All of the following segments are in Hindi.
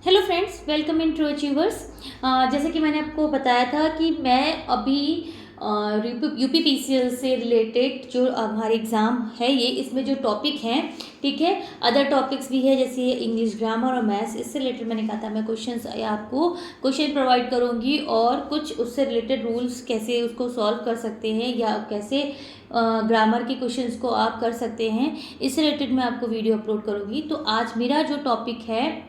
Hello friends, welcome in true achievers. जैसे कि मैंने आपको बताया था कि मैं अभी यूपीपीसीएल से रिलेटेड जो हमारे एग्ज़ाम है ये इसमें जो टॉपिक हैं, ठीक है, अदर टॉपिक्स भी है जैसे इंग्लिश ग्रामर और मैथ्स। इससे रिलेटेड मैंने कहा था मैं क्वेश्चंस आपको क्वेश्चन प्रोवाइड करूंगी और कुछ उससे रिलेटेड रूल्स कैसे उसको सॉल्व कर सकते हैं या कैसे ग्रामर के क्वेश्चंस को आप कर सकते हैं, इससे रिलेटेड मैं आपको वीडियो अपलोड करूंगी। तो आज मेरा जो टॉपिक है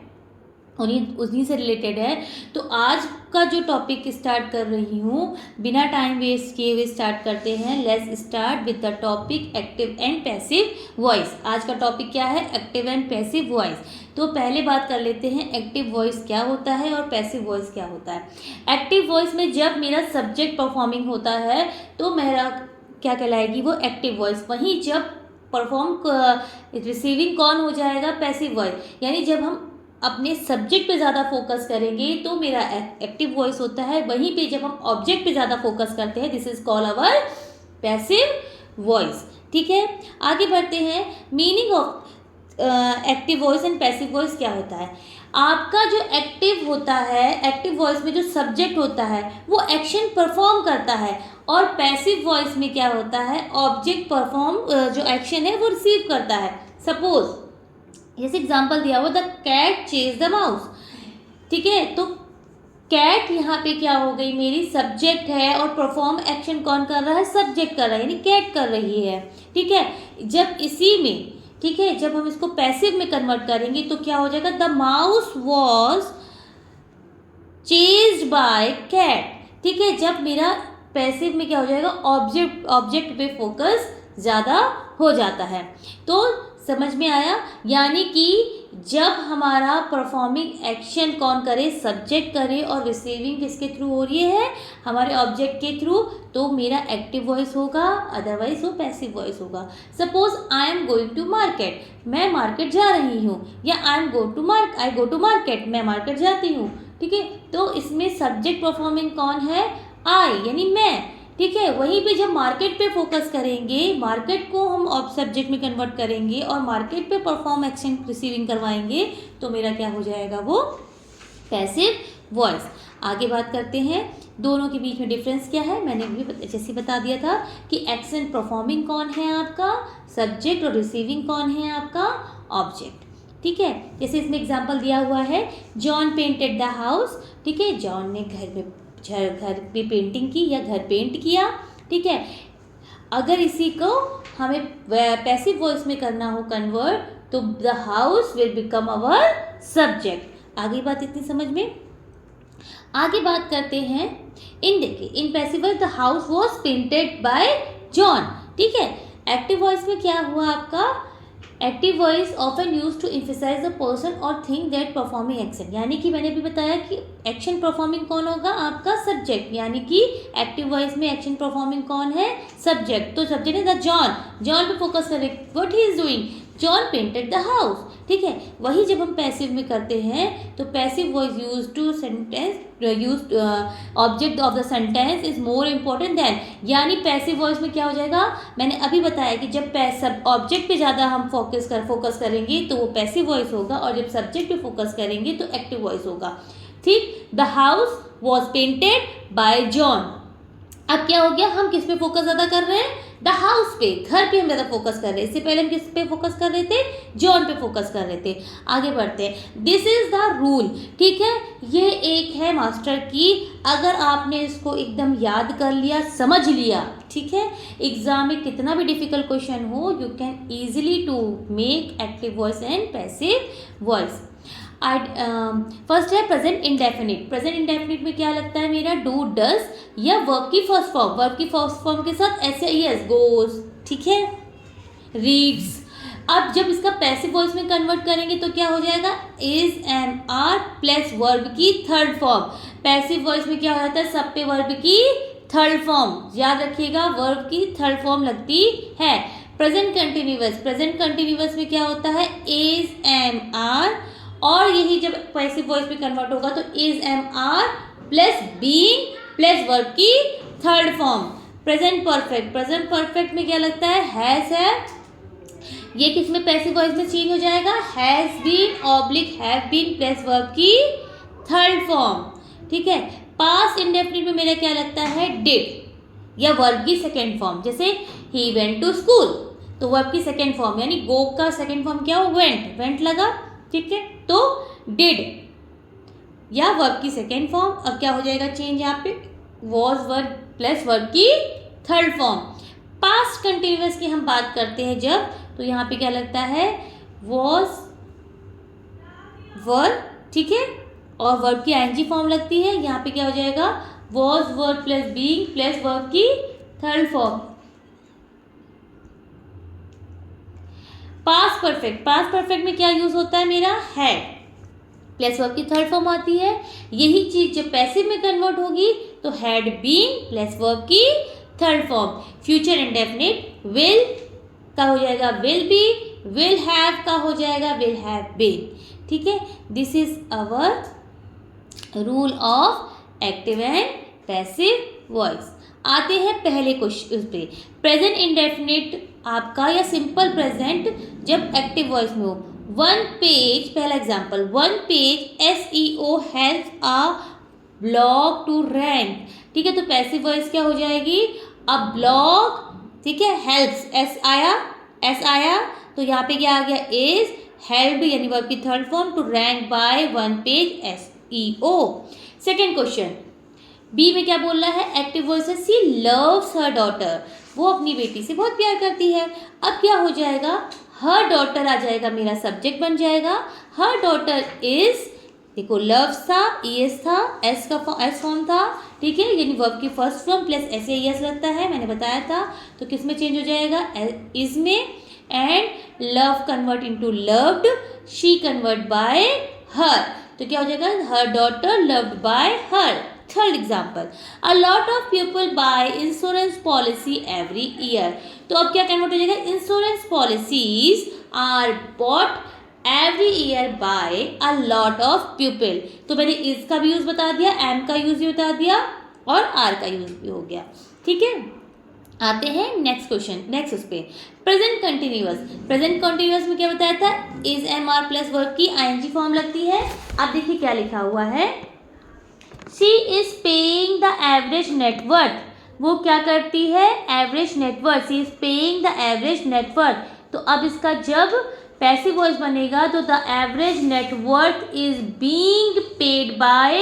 उन्हीं से रिलेटेड है। तो आज का जो टॉपिक स्टार्ट कर रही हूँ, बिना टाइम वेस्ट किए हुए स्टार्ट करते हैं। Let's start with the topic active and passive voice. आज का टॉपिक क्या है? Active and passive voice. तो पहले बात कर लेते हैं एक्टिव वॉइस क्या होता है और पैसिव वॉइस क्या होता है। एक्टिव वॉइस में जब मेरा सब्जेक्ट परफॉर्मिंग होता है तो मेरा क्या कहलाएगी? वो एक्टिव वॉइस। वहीं जब परफॉर्म रिसीविंग कौन हो जाएगा? Passive voice. यानी जब हम अपने सब्जेक्ट पे ज़्यादा फोकस करेंगे तो मेरा एक्टिव वॉइस होता है। वहीं पे जब हम ऑब्जेक्ट पे ज़्यादा फोकस करते हैं, this is called our passive voice. ठीक है, आगे बढ़ते हैं। Meaning of active voice and passive voice क्या होता है? आपका जो एक्टिव होता है, एक्टिव वॉइस में जो सब्जेक्ट होता है वो एक्शन परफॉर्म करता है, और पैसिव वॉइस में क्या होता है? ऑब्जेक्ट परफॉर्म जो एक्शन है वो रिसीव करता है। सपोज जैसे एग्जाम्पल दिया हुआ, the cat chase the mouse. ठीक है, तो कैट यहाँ पे क्या हो गई? मेरी सब्जेक्ट है और परफॉर्म एक्शन कौन कर रहा है? सब्जेक्ट कर रहा है, यानी कैट कर रही है। ठीक है, जब इसी में, ठीक है, जब हम इसको पैसिव में कन्वर्ट करेंगे तो क्या हो जाएगा? The mouse was chased by cat. ठीक है, जब मेरा पैसिव में क्या हो जाएगा? ऑब्जेक्ट पे फोकस ज़्यादा हो जाता है। तो समझ में आया? यानी कि जब हमारा परफॉर्मिंग एक्शन कौन करे? सब्जेक्ट करे, और रिसीविंग किसके थ्रू हो रही है? हमारे ऑब्जेक्ट के थ्रू। तो मेरा एक्टिव वॉइस होगा, अदरवाइज वो पैसिव वॉइस होगा। Suppose I am going to market, मैं मार्केट जा रही हूँ, या आई गो टू मार्केट, मैं मार्केट जाती हूँ। ठीक है, तो इसमें सब्जेक्ट परफॉर्मिंग कौन है? आई, यानी मैं। ठीक है, वहीं पे जब मार्केट पे फोकस करेंगे, मार्केट को हम ऑब सब्जेक्ट में कन्वर्ट करेंगे और मार्केट पे परफॉर्म एक्शन रिसीविंग करवाएंगे तो मेरा क्या हो जाएगा? वो पैसिव वॉइस। आगे बात करते हैं, दोनों के बीच में डिफरेंस क्या है। मैंने भी जैसे बता दिया था कि एक्शन परफॉर्मिंग कौन है? आपका सब्जेक्ट, और रिसीविंग कौन है? आपका ऑब्जेक्ट। ठीक है, जैसे इसमें एग्जाम्पल दिया हुआ है, जॉन पेंटेड द हाउस। ठीक है, जॉन ने घर पे पेंटिंग की या घर पेंट किया। ठीक है, अगर इसी को हमें पैसिव वॉइस में करना हो कन्वर्ट, तो the house will become our subject. आगे बात इतनी समझ में? आगे बात करते हैं, देखिए in passive voice the house was painted by John. ठीक है, एक्टिव वॉइस में क्या हुआ आपका? Active voice often use to emphasize the person or thing that performing action. यानी कि मैंने भी बताया कि एक्शन परफॉर्मिंग कौन होगा? आपका सब्जेक्ट। यानी कि एक्टिव वॉइस में एक्शन परफॉर्मिंग कौन है? सब्जेक्ट। तो सब्जेक्ट है द जॉन, जॉन पे फोकस करें, what he is doing, John painted the house. ठीक है, वही जब हम पैसिव में करते हैं तो passive voice use to sentence use object of the sentence is more important then. यानी पैसिव वॉइस में क्या हो जाएगा? मैंने अभी बताया कि जब सब ऑब्जेक्ट पे ज़्यादा हम फोकस करेंगे तो वो पैसिव वॉइस होगा, और जब सब्जेक्ट पे फोकस करेंगे तो एक्टिव वॉइस होगा। ठीक, the house was painted by John. अब क्या हो गया? हम किस पे फोकस ज़्यादा कर रहे हैं? द हाउस पे, घर पे हम ज़्यादा फोकस कर रहे हैं। इससे पहले हम किस पे फोकस कर रहे थे? जॉन पे फोकस कर रहे थे। आगे बढ़ते हैं, दिस इज द रूल। ठीक है, ये एक है मास्टर की। अगर आपने इसको एकदम याद कर लिया, समझ लिया, ठीक है, एग्जाम में कितना भी डिफिकल्ट क्वेश्चन हो, you can easily to make active voice and passive voice. First है प्रेजेंट इंडेफिनिट। प्रेजेंट इंडेफिनिट में क्या लगता है मेरा? डू, डज, या वर्ब की फर्स्ट फॉर्म। वर्ब की फर्स्ट फॉर्म के साथ ऐसे यस, गोज, ठीक है, रीड्स। अब जब इसका पैसिव वॉइस में कन्वर्ट करेंगे तो क्या हो जाएगा? Is, am, are plus verb की थर्ड फॉर्म। पैसिव वॉइस में क्या हो जाता है? सब पे वर्ब की थर्ड फॉर्म। याद रखिएगा, वर्ब की थर्ड फॉर्म लगती है। प्रेजेंट कंटिन्यूअस, प्रेजेंट कंटिन्यूअस में क्या होता है? इज, एम, आर, और यही जब पैसिव वॉइस में कन्वर्ट होगा तो is, am, are plus being plus verb की third form. Present perfect, present perfect में क्या लगता है? हैज है ये किस में पैसिव वॉइस में चेंज हो जाएगा, has been oblique have been plus verb की थर्ड फॉर्म, ठीक है। पास्ट इंडेफिनिट में मेरा क्या लगता है, डिड या वर्ब की सेकेंड फॉर्म, जैसे ही वेंट टू स्कूल, तो वर्ब की सेकेंड फॉर्म यानी गो का सेकेंड फॉर्म क्या हो, वेंट, वेंट लगा, ठीक है। तो डिड या वर्ब की सेकेंड फॉर्म, अब क्या हो जाएगा चेंज यहाँ पे, वॉज वर्ब प्लस वर्ब की थर्ड फॉर्म। पास्ट कंटिन्यूअस की हम बात करते हैं जब, तो यहाँ पे क्या लगता है, वॉज वर्ब, ठीक है, और वर्ब की आईएनजी फॉर्म लगती है, यहाँ पे क्या हो जाएगा, was verb plus being plus verb की third form. Past perfect, past perfect में क्या यूज होता है मेरा, हैड प्लस वर्ब की थर्ड फॉर्म आती है। यही चीज जब पैसिव में कन्वर्ट होगी तो हैड बीन प्लस वर्ब की third form. Future indefinite will का हो जाएगा विल बी, विल हैव का हो जाएगा विल हैव बीन, ठीक है। This is our rule of active and passive voice. आते हैं पहले क्वेश्चन पे, प्रेजेंट इंडेफिनिट आपका या सिंपल प्रेजेंट जब एक्टिव वॉइस में हो। वन पेज, पहला example, one page SEO help a blog to rank, ठीक है। तो पैसिव वॉइस क्या हो जाएगी, अ ब्लॉग, ठीक है, हेल्प्स, एस आया, तो यहाँ पे क्या आ गया, इज हेल्प यानी वर्ब की third form to rank by one page SEO। Second question B में क्या बोल रहा है, एक्टिव वॉइस है, सी लव्स हर डॉटर, वो अपनी बेटी से बहुत प्यार करती है। अब क्या हो जाएगा, हर डॉटर आ जाएगा, मेरा सब्जेक्ट बन जाएगा। हर डॉटर इज, देखो लव्स था, ES था, एस फॉर्म था, ठीक है, यानी वर्ब की फर्स्ट फॉर्म प्लस SAES लगता है, मैंने बताया था। तो किस में चेंज हो जाएगा, इज में, and love convert into loved, she convert by her, तो क्या हो जाएगा, her daughter loved by her. Third example, a lot of people buy insurance policy every year, तो अब क्या कन्वर्ट हो जाएगा, insurance policies are bought every year by a lot of people. तो मैंने इस का भी यूज बता दिया, एम का यूज भी बता दिया, और आर का यूज भी हो गया, ठीक है। आते हैं नेक्स्ट क्वेश्चन, नेक्स्ट उस पे, प्रेजेंट कंटिन्यूअस। प्रेजेंट कंटिन्यूअस में क्या बताया था, इज MR प्लस वर्ब की ING फॉर्म लगती है। अब देखिए क्या लिखा हुआ है, she is paying the average net worth, वो क्या करती है, average net worth, she is paying the average net worth. तो अब इसका जब पैसिव वॉइस बनेगा तो the average net worth is being paid by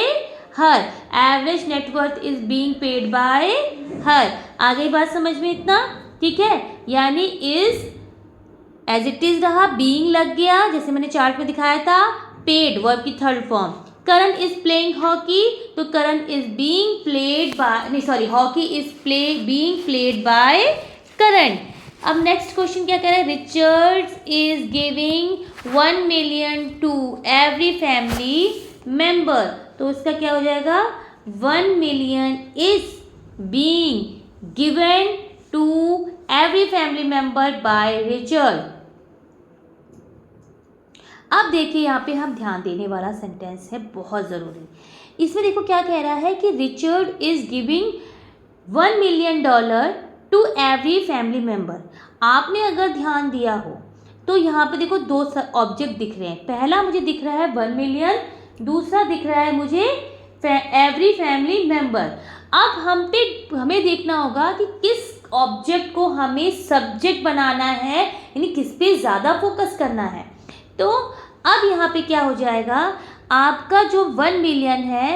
her, average net worth is being paid by her. आ गई बात समझ में इतना, ठीक है, यानी इज एज इट इज रहा, बीइंग लग गया, जैसे मैंने चार्ट में दिखाया था, पेड वर्ब की third form. Karan is playing hockey, तो Karan is being played by, नहीं sorry, hockey is being played by Karan. अब नेक्स्ट क्वेश्चन क्या कह रहा है, Richard is giving 1 million to every family member, तो उसका क्या हो जाएगा, 1 million is being given to every family member by Richard. अब देखिए यहाँ पे हम ध्यान देने वाला सेंटेंस है, बहुत ज़रूरी। इसमें देखो क्या कह रहा है कि Richard is giving $1 million to every family member. आपने अगर ध्यान दिया हो तो यहाँ पे देखो दो ऑब्जेक्ट दिख रहे हैं, पहला मुझे दिख रहा है 1 million, दूसरा दिख रहा है मुझे एवरी फैमिली मेंबर। अब हमें देखना होगा कि किस ऑब्जेक्ट को हमें सब्जेक्ट बनाना है, यानी किस पे ज़्यादा फोकस करना है। तो अब यहाँ पे क्या हो जाएगा, आपका जो 1 million है,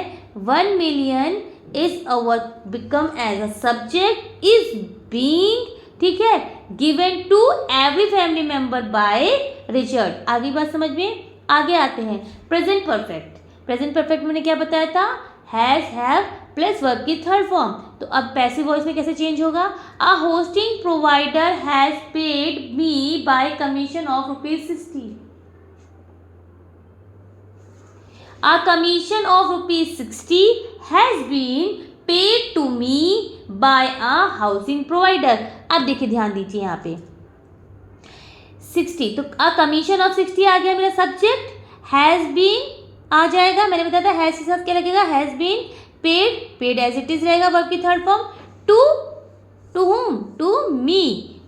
1 million is our become as a subject, is being, ठीक है, given to every family member by Richard. आगे बात समझ में, आगे आते हैं प्रेजेंट परफेक्ट। प्रेजेंट परफेक्ट मैंने क्या बताया था, हैज हैव प्लस वर्ब की थर्ड फॉर्म। तो अब पैसिव वॉइस में कैसे चेंज होगा, a hosting provider has paid me by commission of ₹60। A commission of ₹60 has been paid to me by a housing provider। अब देखिए ध्यान दीजिए यहाँ पे 60, तो a commission of 60 आ गया मेरा सब्जेक्ट, has been आ जाएगा, मैंने बताया था has के साथ क्या लगेगा, has been paid, paid as it is रहेगा वर्ब की third form, to whom, to me,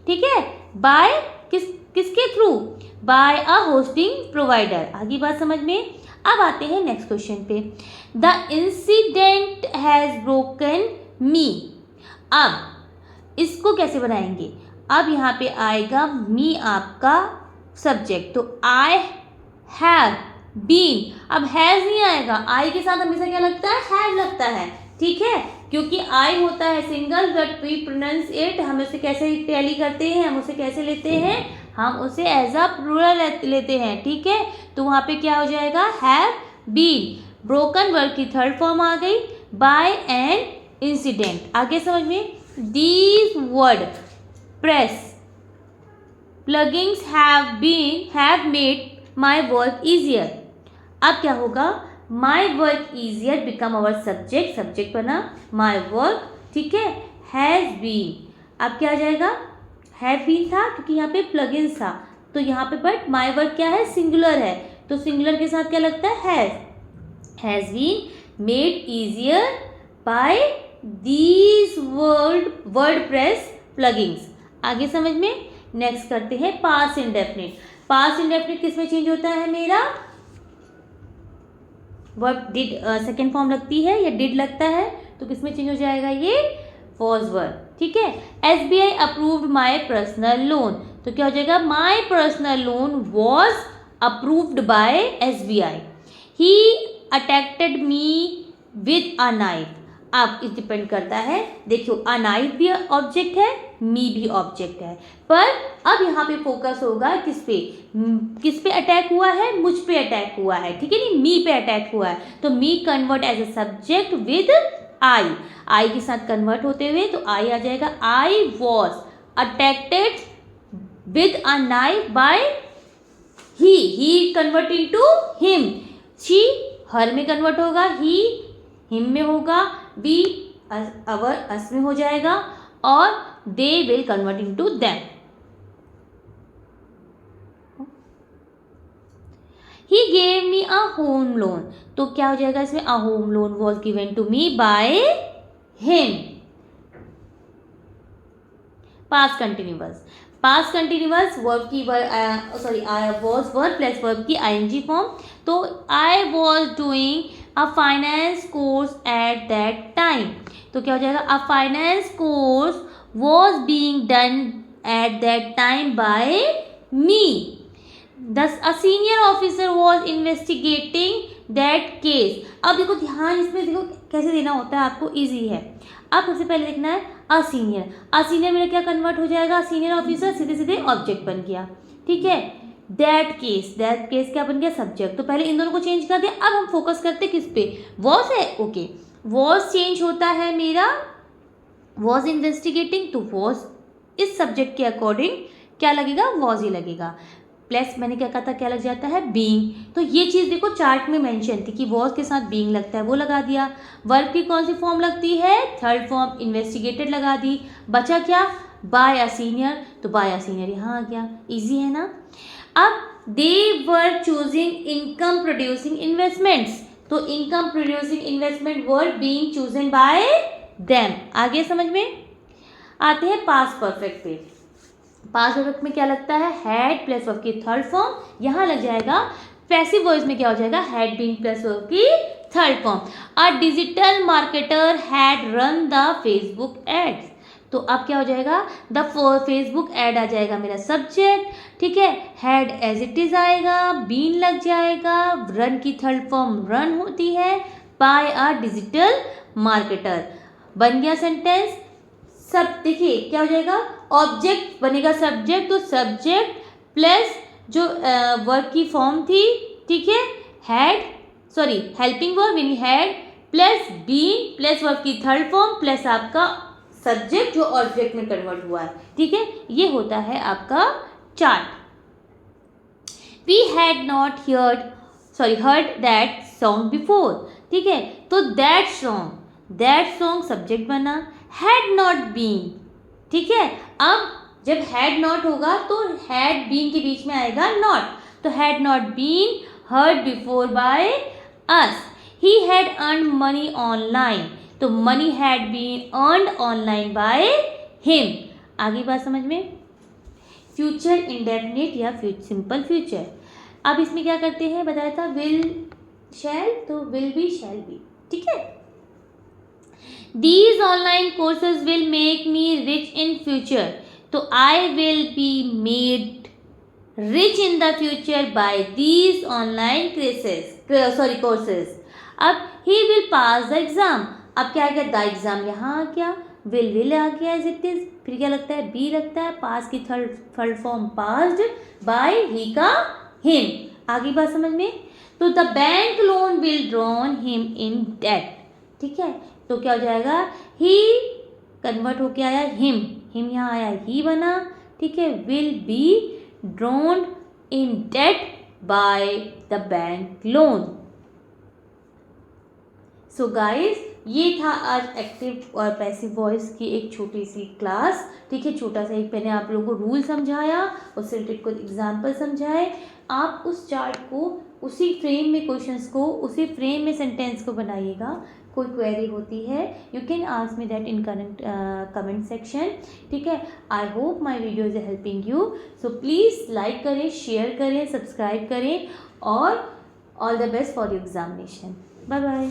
ठीक है, by किस किसके थ्रू? बाय अ होस्टिंग प्रोवाइडर। आगे बात समझ में। अब आते हैं नेक्स्ट क्वेश्चन पे। द इंसिडेंट हैज़ ब्रोकन मी। अब इसको कैसे बनाएंगे? अब यहाँ पे आएगा मी आपका सब्जेक्ट, तो आई हैव बीन। अब हैज़ नहीं आएगा, आई के साथ हमेशा क्या लगता है? हैव लगता है, ठीक है, क्योंकि आई होता है single, but we pronounce it, हम उसे कैसे टैली करते हैं, हम उसे कैसे लेते हैं? हम उसे एज अ प्लूरल लेते हैं, ठीक है। तो वहाँ पे क्या हो जाएगा? Have been. ब्रोकन वर्ड की थर्ड फॉर्म आ गई, बाय एन इंसिडेंट। आगे समझ में। These WordPress plugins have made my work easier. अब क्या होगा? My work easier become our subject, subject बना माई वर्क, ठीक है। हैज़ बीन, अब क्या आ जाएगा? हैव बीन था क्योंकि यहाँ पे प्लगइन्स था, तो यहाँ पे बट माई वर्क क्या है? सिंगुलर है, तो सिंगुलर के साथ क्या लगता है? Has been made easier by these WordPress plugins. आगे समझ में। नेक्स्ट करते हैं पास्ट इंडेफिनिट। पास्ट इंडेफिनिट किस में चेंज होता है मेरा? वर्ब डिड सेकेंड फॉर्म लगती है या डिड लगता है, तो किस में चेंज हो जाएगा? ये वॉज वर्ब, ठीक है। SBI approved my personal loan, तो क्या हो जाएगा? My personal loan was approved by SBI। He attacked me with a knife. अब इस डिपेंड करता है, देखियो अ नाइफ भी ऑब्जेक्ट है, मी भी ऑब्जेक्ट है, पर अब यहाँ पे फोकस होगा किस पे अटैक हुआ है? मुझ पे अटैक हुआ है, ठीक है, नहीं मी पे अटैक हुआ है, तो me convert as a subject with I के साथ कन्वर्ट होते हुए, तो आई आ जाएगा। I was attacked with a knife by he convert into him. She her में कन्वर्ट होगा, ही हिम में होगा, वी अवर अस में हो जाएगा, और they will convert into them. He gave me a home loan, तो क्या हो जाएगा इसमें? A home loan was given to me by him. Past continuous. Past continuous verb की वॉज वर्ब प्लस वर्ब की आईएनजी फॉर्म, तो I was doing a finance course at that time, तो क्या हो जाएगा? A finance course was being done at that time by me. A senior officer was investigating that case. अब देखो ध्यान इसमें देखो कैसे देना होता है आपको, ईजी है। अब सबसे पहले लिखना है अ सीनियर। अ सीनियर मेरा क्या कन्वर्ट हो जाएगा? सीनियर ऑफिसर सीधे सीधे ऑब्जेक्ट बन गया, ठीक है। दैट केस क्या बन गया? सब्जेक्ट। तो पहले इन दोनों को चेंज कर दिया। अब हम फोकस करते किस पे? वॉज है, ओके। वॉज चेंज होता है मेरा, वॉज इन्वेस्टिगेटिंग, तो वॉज इस सब्जेक्ट के अकॉर्डिंग क्या लगेगा? वॉज ही लगेगा। प्लस मैंने क्या कहा था, क्या लग जाता है? बीइंग। तो ये चीज़ देखो चार्ट में मेंशन थी कि वॉज के साथ बीइंग लगता है, वो लगा दिया। वर्ब की कौन सी फॉर्म लगती है? थर्ड फॉर्म, इन्वेस्टिगेटेड लगा दी। बचा क्या? बाय अ सीनियर, तो बाय अ सीनियर यहाँ आ गया। इजी है ना। अब दे वर चूजिंग इनकम प्रोड्यूसिंग इन्वेस्टमेंट्स, तो income producing investment were being chosen bye them. आगे समझ में। आते हैं पास्ट परफेक्ट पे। पास्ट परफेक्ट में क्या लगता है? हैड प्लस वर्ब की थर्ड फॉर्म, यहाँ लग जाएगा। पैसिव वॉइस में क्या हो जाएगा? हैड बीन प्लस वर्ब की third form. A digital marketer had run the Facebook ads, तो अब क्या हो जाएगा? द फेसबुक एड आ जाएगा मेरा सब्जेक्ट, ठीक है। हैड एज इट इज आएगा, बीन लग जाएगा, रन की थर्ड फॉर्म रन होती है, बाय अ डिजिटल मार्केटर। बन गया सेंटेंस। सब देखिए क्या हो जाएगा? ऑब्जेक्ट बनेगा सब्जेक्ट, तो सब्जेक्ट प्लस जो वर्ब की फॉर्म थी, ठीक है, हैड हेल्पिंग वर्ब यानी had plus been plus verb की थर्ड फॉर्म प्लस आपका सब्जेक्ट जो ऑब्जेक्ट में कन्वर्ट हुआ है, ठीक है। ये होता है आपका chart. We had not heard that song before, ठीक है, तो दैट सॉन्ग सब्जेक्ट बना, हैड नॉट बीन, ठीक है। अब जब हैड नॉट होगा तो हैड बीन के बीच में आएगा नॉट, तो had not been heard before by us. He had earn money online, तो money had been earned online by him. आगे बात समझ में। फ्यूचर इंडेफिनिट या सिंपल फ्यूचर। अब इसमें क्या करते हैं, बताया था विल शैल, तो विल बी शैल बी, ठीक है। These online courses will make me rich in future, तो I will be made rich in the future by these online courses। अब he will pass the exam, अब क्या आ गया, द एग्जाम यहाँ आ गया, विल आ गया एज इट इज, फिर क्या लगता है, बी लगता है, पास की third form passed by he का हिम। आगे बात समझ में। तो the bank loan will drawn him in date, ठीक है, तो क्या हो जाएगा, ही कन्वर्ट होके आया हिम यहाँ आया ही बना, ठीक है, will be drawn in date by the bank loan. So guys, ये था आज एक्टिव और पैसिव वॉइस की एक छोटी सी क्लास, ठीक है, छोटा सा एक मैंने आप लोगों को रूल समझाया, उससे रिलेटेड कुछ एग्जाम्पल समझाए। आप उस चार्ट को उसी फ्रेम में क्वेश्चंस को उसी फ्रेम में सेंटेंस को बनाइएगा। कोई क्वेरी होती है you can ask me that in comment section, ठीक है। I hope my videos are helping you, so please like करें, शेयर करें, सब्सक्राइब करें, और all the best for your examination. Bye bye.